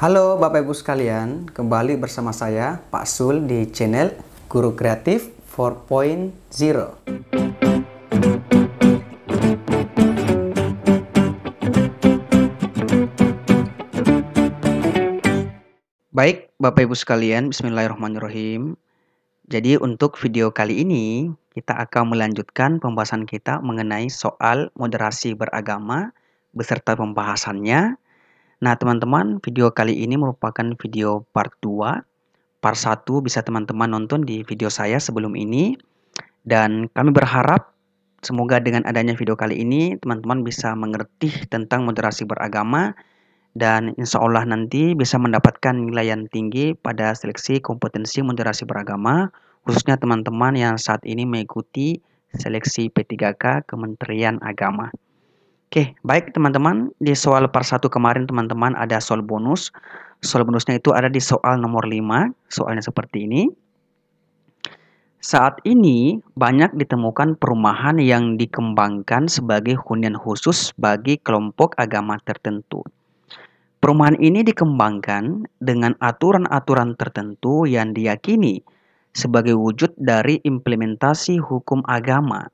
Halo Bapak Ibu sekalian, kembali bersama saya Pak Sul di channel Guru Kreatif 4.0. Baik Bapak Ibu sekalian, bismillahirrahmanirrahim. Jadi untuk video kali ini kita akan melanjutkan pembahasan kita mengenai soal moderasi beragama beserta pembahasannya. Nah teman-teman, video kali ini merupakan video part 2. Part 1 bisa teman-teman nonton di video saya sebelum ini. Dan kami berharap semoga dengan adanya video kali ini teman-teman bisa mengerti tentang moderasi beragama. Dan insya Allah nanti bisa mendapatkan nilai yang tinggi pada seleksi kompetensi moderasi beragama. Khususnya teman-teman yang saat ini mengikuti seleksi P3K Kementerian Agama. Oke, baik teman-teman, di soal part 1 kemarin teman-teman ada soal bonus. Soal bonusnya itu ada di soal nomor 5, soalnya seperti ini. Saat ini banyak ditemukan perumahan yang dikembangkan sebagai hunian khusus bagi kelompok agama tertentu. Perumahan ini dikembangkan dengan aturan-aturan tertentu yang diyakini sebagai wujud dari implementasi hukum agama.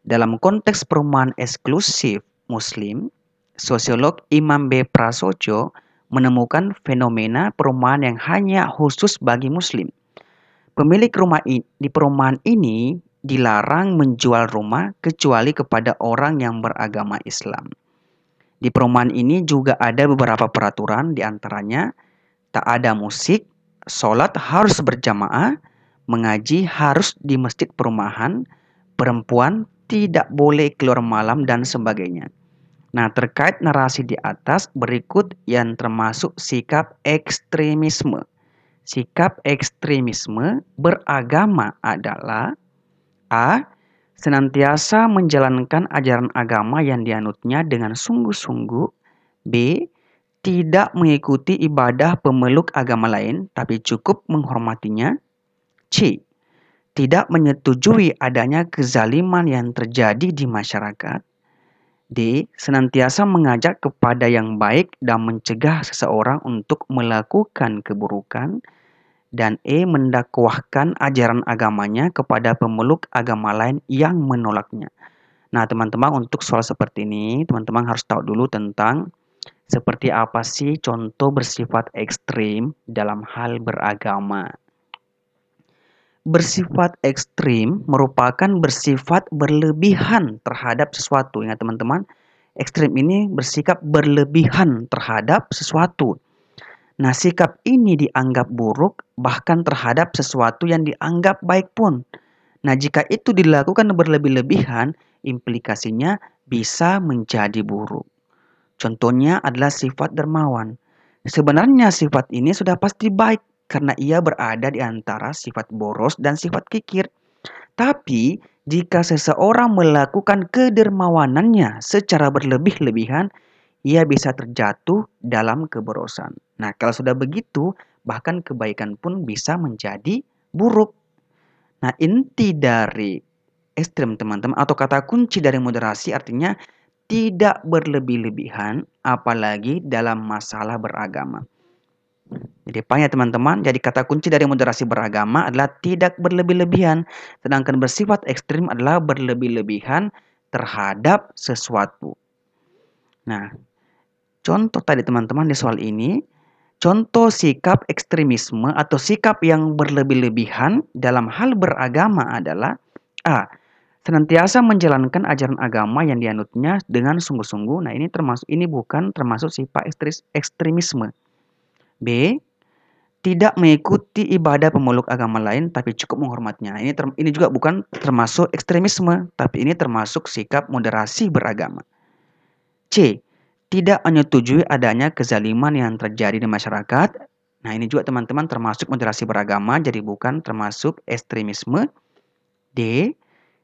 Dalam konteks perumahan eksklusif Muslim, sosiolog Imam B. Prasojo menemukan fenomena perumahan yang hanya khusus bagi Muslim. Pemilik rumah di perumahan ini dilarang menjual rumah kecuali kepada orang yang beragama Islam. Di perumahan ini juga ada beberapa peraturan, diantaranya tak ada musik, sholat harus berjamaah, mengaji harus di masjid perumahan, perempuan tidak boleh keluar malam, dan sebagainya. Nah, terkait narasi di atas, berikut yang termasuk sikap ekstremisme. Sikap ekstremisme beragama adalah A. Senantiasa menjalankan ajaran agama yang dianutnya dengan sungguh-sungguh. B. Tidak mengikuti ibadah pemeluk agama lain, tapi cukup menghormatinya. C. Tidak menyetujui adanya kezaliman yang terjadi di masyarakat. D. Senantiasa mengajak kepada yang baik dan mencegah seseorang untuk melakukan keburukan. Dan E. Mendakwahkan ajaran agamanya kepada pemeluk agama lain yang menolaknya. Nah teman-teman, untuk soal seperti ini teman-teman harus tahu dulu tentang seperti apa sih contoh bersifat ekstrim dalam hal beragama. Bersifat ekstrim merupakan bersifat berlebihan terhadap sesuatu. Ingat teman-teman, ekstrim ini bersikap berlebihan terhadap sesuatu. Nah, sikap ini dianggap buruk bahkan terhadap sesuatu yang dianggap baik pun. Nah, jika itu dilakukan berlebih-lebihan, implikasinya bisa menjadi buruk. Contohnya adalah sifat dermawan. Sebenarnya sifat ini sudah pasti baik karena ia berada di antara sifat boros dan sifat kikir. Tapi, jika seseorang melakukan kedermawanannya secara berlebih-lebihan, ia bisa terjatuh dalam keborosan. Nah, kalau sudah begitu, bahkan kebaikan pun bisa menjadi buruk. Nah, inti dari ekstrem teman-teman, atau kata kunci dari moderasi artinya tidak berlebih-lebihan, apalagi dalam masalah beragama. Jadi apa ya teman-teman? Jadi kata kunci dari moderasi beragama adalah tidak berlebih-lebihan. Sedangkan bersifat ekstrim adalah berlebih-lebihan terhadap sesuatu. Nah, contoh tadi teman-teman di soal ini, contoh sikap ekstremisme atau sikap yang berlebih-lebihan dalam hal beragama adalah A. Senantiasa menjalankan ajaran agama yang dianutnya dengan sungguh-sungguh. Nah, ini bukan termasuk sifat ekstremisme. B. Tidak mengikuti ibadah pemeluk agama lain tapi cukup menghormatinya. Nah, ini juga bukan termasuk ekstremisme, tapi ini termasuk sikap moderasi beragama. C. Tidak menyetujui adanya kezaliman yang terjadi di masyarakat. Nah, ini juga teman-teman termasuk moderasi beragama, jadi bukan termasuk ekstremisme. D.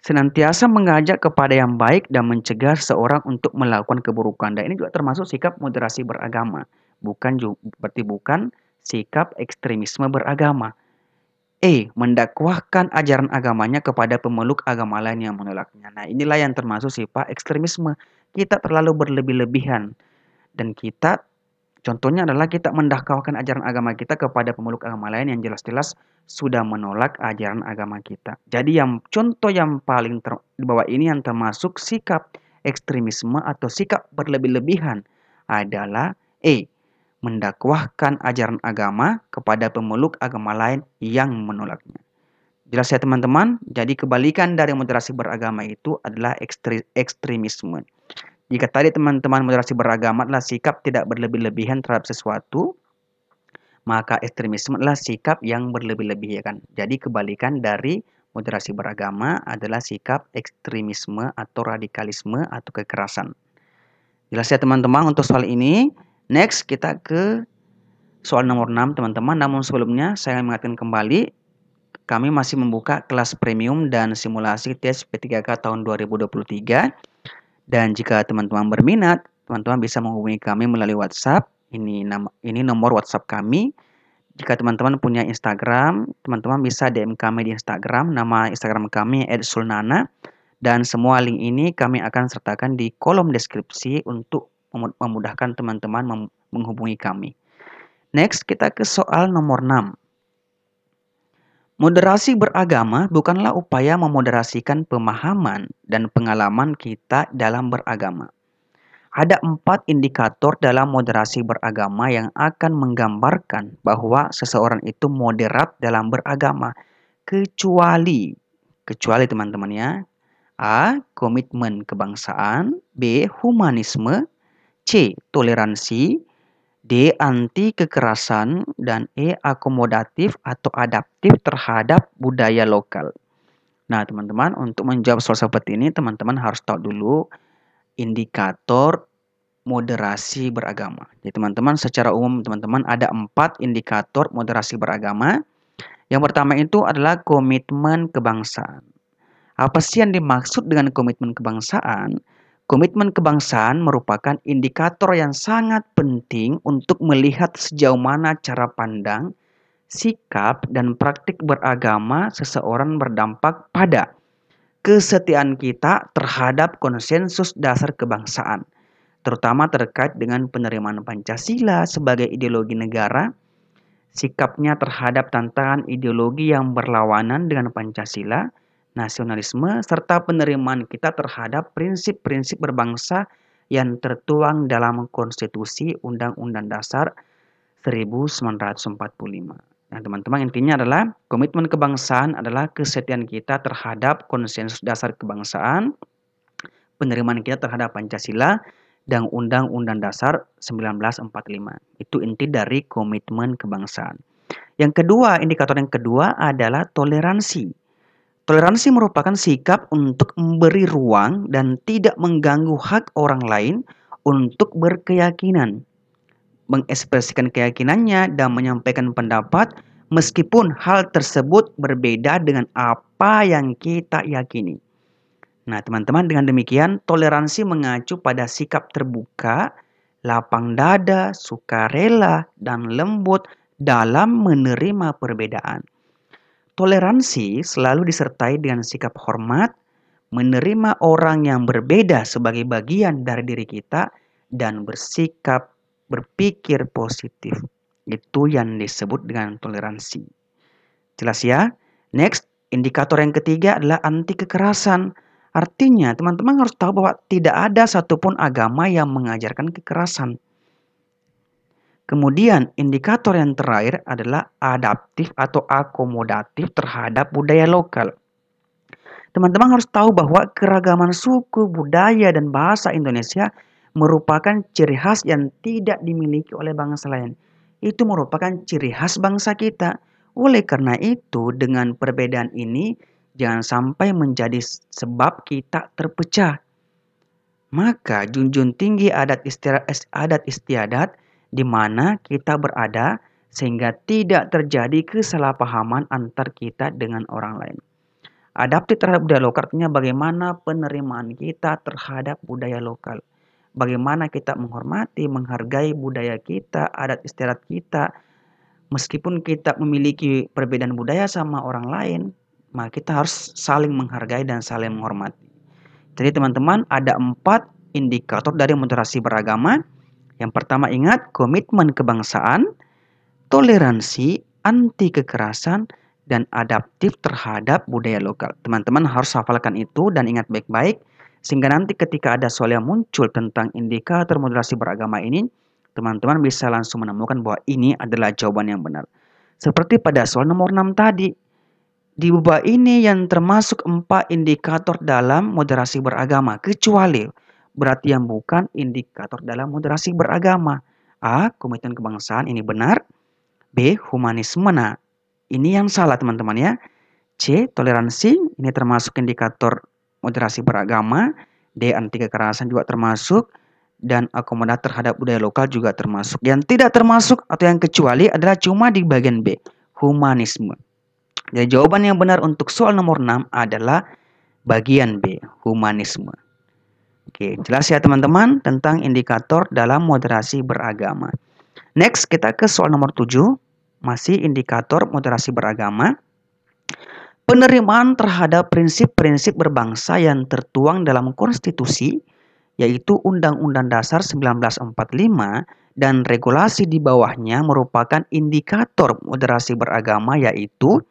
Senantiasa mengajak kepada yang baik dan mencegah seseorang untuk melakukan keburukan. Dan ini juga termasuk sikap moderasi beragama. Berarti bukan sikap ekstremisme beragama. E. Mendakwahkan ajaran agamanya kepada pemeluk agama lain yang menolaknya. Nah, inilah yang termasuk sifat ekstremisme. Kita terlalu berlebih-lebihan dan kita Contohnya adalah kita mendakwakan ajaran agama kita kepada pemeluk agama lain yang jelas-jelas sudah menolak ajaran agama kita. Jadi yang contoh yang paling di bawah ini yang termasuk sikap ekstremisme atau sikap berlebih-lebihan adalah mendakwahkan ajaran agama kepada pemeluk agama lain yang menolaknya. Jelas ya teman-teman? Jadi kebalikan dari moderasi beragama itu adalah ekstremisme. Jika tadi teman-teman moderasi beragama adalah sikap tidak berlebih-lebihan terhadap sesuatu, maka ekstremisme adalah sikap yang berlebih-lebih, ya kan? Jadi kebalikan dari moderasi beragama adalah sikap ekstremisme atau radikalisme atau kekerasan. Jelas ya teman-teman untuk soal ini. Next kita ke soal nomor 6 teman-teman. Namun sebelumnya saya mengingatkan kembali, kami masih membuka kelas premium dan simulasi tes P3K tahun 2023. Dan jika teman-teman berminat, teman-teman bisa menghubungi kami melalui WhatsApp. Ini nomor WhatsApp kami. Jika teman-teman punya Instagram, teman-teman bisa DM kami di Instagram. Nama Instagram kami @sulnana. Dan semua link ini kami akan sertakan di kolom deskripsi untuk memudahkan teman-teman menghubungi kami. Next, kita ke soal nomor 6. Moderasi beragama bukanlah upaya memoderasikan pemahaman dan pengalaman kita dalam beragama. Ada 4 indikator dalam moderasi beragama yang akan menggambarkan bahwa seseorang itu moderat dalam beragama. Kecuali teman-teman ya. A. Komitmen kebangsaan. B. Humanisme. C. Toleransi. D. Anti kekerasan. Dan E. Akomodatif atau adaptif terhadap budaya lokal. Nah teman-teman, untuk menjawab soal seperti ini teman-teman harus tahu dulu indikator moderasi beragama. Jadi teman-teman secara umum teman-teman ada 4 indikator moderasi beragama. Yang pertama itu adalah komitmen kebangsaan. Apa sih yang dimaksud dengan komitmen kebangsaan? Komitmen kebangsaan merupakan indikator yang sangat penting untuk melihat sejauh mana cara pandang, sikap, dan praktik beragama seseorang berdampak pada kesetiaan kita terhadap konsensus dasar kebangsaan, terutama terkait dengan penerimaan Pancasila sebagai ideologi negara, sikapnya terhadap tantangan ideologi yang berlawanan dengan Pancasila, nasionalisme, serta penerimaan kita terhadap prinsip-prinsip berbangsa yang tertuang dalam Konstitusi Undang-Undang Dasar 1945. Nah, teman-teman, intinya adalah komitmen kebangsaan adalah kesetiaan kita terhadap konsensus dasar kebangsaan, penerimaan kita terhadap Pancasila, dan Undang-Undang Dasar 1945. Itu inti dari komitmen kebangsaan. Yang kedua, indikator yang kedua adalah toleransi. Toleransi merupakan sikap untuk memberi ruang dan tidak mengganggu hak orang lain untuk berkeyakinan, mengekspresikan keyakinannya dan menyampaikan pendapat meskipun hal tersebut berbeda dengan apa yang kita yakini. Nah, teman-teman, dengan demikian toleransi mengacu pada sikap terbuka, lapang dada, sukarela, dan lembut dalam menerima perbedaan. Toleransi selalu disertai dengan sikap hormat, menerima orang yang berbeda sebagai bagian dari diri kita, dan bersikap berpikir positif. Itu yang disebut dengan toleransi. Jelas ya? Next, indikator yang ketiga adalah anti kekerasan. Artinya, teman-teman harus tahu bahwa tidak ada satupun agama yang mengajarkan kekerasan. Kemudian indikator yang terakhir adalah adaptif atau akomodatif terhadap budaya lokal. Teman-teman harus tahu bahwa keragaman suku, budaya, dan bahasa Indonesia merupakan ciri khas yang tidak dimiliki oleh bangsa lain. Itu merupakan ciri khas bangsa kita. Oleh karena itu, dengan perbedaan ini jangan sampai menjadi sebab kita terpecah. Maka junjung tinggi adat istiadat di mana kita berada sehingga tidak terjadi kesalahpahaman antar kita dengan orang lain. Adaptif terhadap budaya lokal artinya bagaimana penerimaan kita terhadap budaya lokal. Bagaimana kita menghormati, menghargai budaya kita, adat istiadat kita. Meskipun kita memiliki perbedaan budaya sama orang lain, maka kita harus saling menghargai dan saling menghormati. Jadi teman-teman, ada 4 indikator dari moderasi beragama. Yang pertama ingat, komitmen kebangsaan, toleransi, anti kekerasan, dan adaptif terhadap budaya lokal. Teman-teman harus hafalkan itu dan ingat baik-baik, sehingga nanti ketika ada soal yang muncul tentang indikator moderasi beragama ini, teman-teman bisa langsung menemukan bahwa ini adalah jawaban yang benar. Seperti pada soal nomor 6 tadi, di bawah ini yang termasuk 4 indikator dalam moderasi beragama, kecuali berarti yang bukan indikator dalam moderasi beragama. A. Komitmen kebangsaan, ini benar. B. Humanisme. Nah, ini yang salah teman-teman ya. C. Toleransi, ini termasuk indikator moderasi beragama. D. Anti kekerasan juga termasuk. Dan akomodatif terhadap budaya lokal juga termasuk. Yang tidak termasuk atau yang kecuali adalah cuma di bagian B. Humanisme. Jadi jawaban yang benar untuk soal nomor 6 adalah bagian B. Humanisme. Oke, jelas ya teman-teman tentang indikator dalam moderasi beragama. Next, kita ke soal nomor 7. Masih indikator moderasi beragama. Penerimaan terhadap prinsip-prinsip berbangsa yang tertuang dalam konstitusi, yaitu Undang-Undang Dasar 1945 dan regulasi di bawahnya merupakan indikator moderasi beragama, yaitu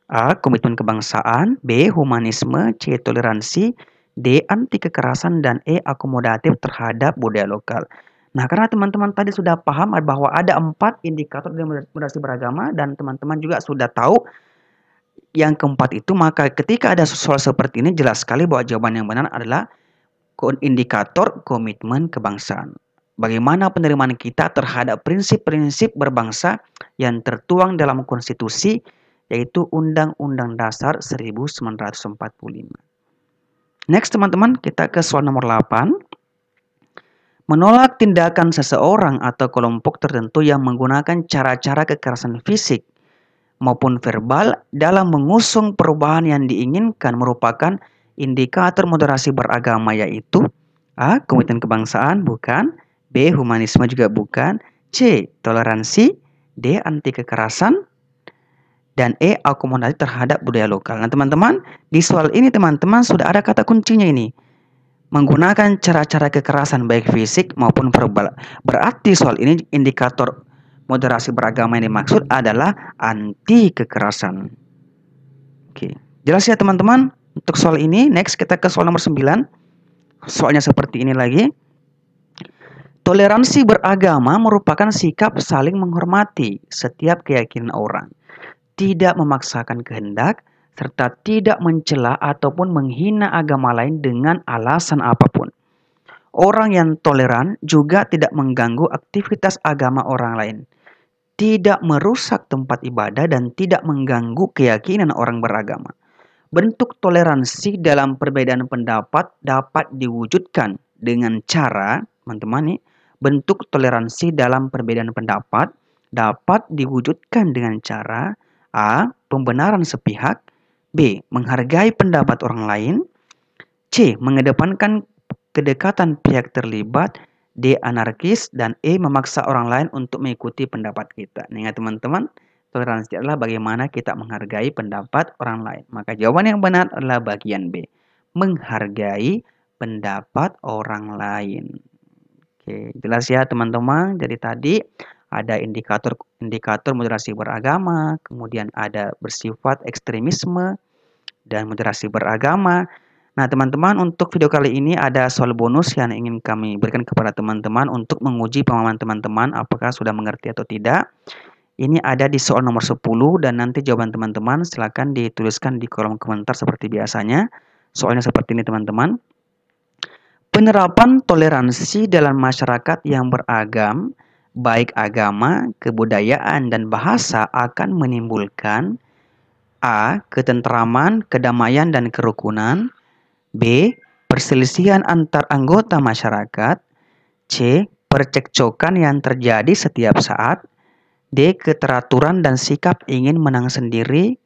A. Komitmen kebangsaan, B. Humanisme, C. Toleransi, D. Anti kekerasan, dan E. Akomodatif terhadap budaya lokal. Nah, karena teman-teman tadi sudah paham bahwa ada 4 indikator dalam moderasi beragama dan teman-teman juga sudah tahu yang keempat itu, maka ketika ada soal seperti ini jelas sekali bahwa jawaban yang benar adalah indikator komitmen kebangsaan. Bagaimana penerimaan kita terhadap prinsip-prinsip berbangsa yang tertuang dalam konstitusi, yaitu Undang-Undang Dasar 1945. Next teman-teman, kita ke soal nomor 8. Menolak tindakan seseorang atau kelompok tertentu yang menggunakan cara-cara kekerasan fisik maupun verbal dalam mengusung perubahan yang diinginkan merupakan indikator moderasi beragama, yaitu A. Komitmen kebangsaan, bukan. B. Humanisme, juga bukan. C. Toleransi. D. Anti kekerasan. Dan E. Akomodatif terhadap budaya lokal. Nah teman-teman, di soal ini teman-teman sudah ada kata kuncinya ini. Menggunakan cara-cara kekerasan baik fisik maupun verbal. Berarti soal ini indikator moderasi beragama yang dimaksud adalah anti kekerasan. Oke, jelas ya teman-teman untuk soal ini. Next, kita ke soal nomor 9. Soalnya seperti ini lagi. Toleransi beragama merupakan sikap saling menghormati setiap keyakinan orang, tidak memaksakan kehendak, serta tidak mencela ataupun menghina agama lain dengan alasan apapun. Orang yang toleran juga tidak mengganggu aktivitas agama orang lain, tidak merusak tempat ibadah, dan tidak mengganggu keyakinan orang beragama. Bentuk toleransi dalam perbedaan pendapat dapat diwujudkan dengan cara, teman-teman nih, bentuk toleransi dalam perbedaan pendapat dapat diwujudkan dengan cara A. Pembenaran sepihak, B. Menghargai pendapat orang lain, C. Mengedepankan kedekatan pihak terlibat, D. Anarkis, dan E. Memaksa orang lain untuk mengikuti pendapat kita. Ingat teman-teman, toleransi adalah bagaimana kita menghargai pendapat orang lain. Maka jawaban yang benar adalah bagian B. Menghargai pendapat orang lain. Oke, jelas ya teman-teman. Jadi tadi ada indikator moderasi beragama, kemudian ada bersifat ekstremisme dan moderasi beragama. Nah, teman-teman, untuk video kali ini ada soal bonus yang ingin kami berikan kepada teman-teman untuk menguji pemahaman teman-teman apakah sudah mengerti atau tidak. Ini ada di soal nomor 10 dan nanti jawaban teman-teman silakan dituliskan di kolom komentar seperti biasanya. Soalnya seperti ini teman-teman. Penerapan toleransi dalam masyarakat yang beragam, baik agama, kebudayaan, dan bahasa akan menimbulkan A. Ketentraman, kedamaian, dan kerukunan. B. Perselisihan antar anggota masyarakat. C. Percekcokan yang terjadi setiap saat. D. Keteraturan dan sikap ingin menang sendiri.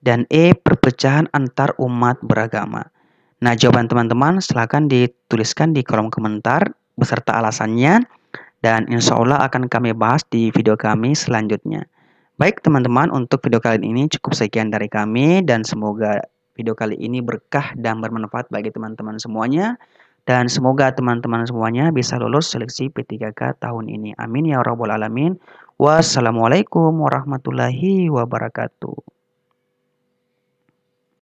Dan E. Perpecahan antar umat beragama. Nah, jawaban teman-teman silakan dituliskan di kolom komentar beserta alasannya. Dan insya Allah akan kami bahas di video kami selanjutnya. Baik teman-teman, untuk video kali ini cukup sekian dari kami dan semoga video kali ini berkah dan bermanfaat bagi teman-teman semuanya. Dan semoga teman-teman semuanya bisa lulus seleksi P3K tahun ini. Amin ya rabbal alamin. Wassalamualaikum warahmatullahi wabarakatuh.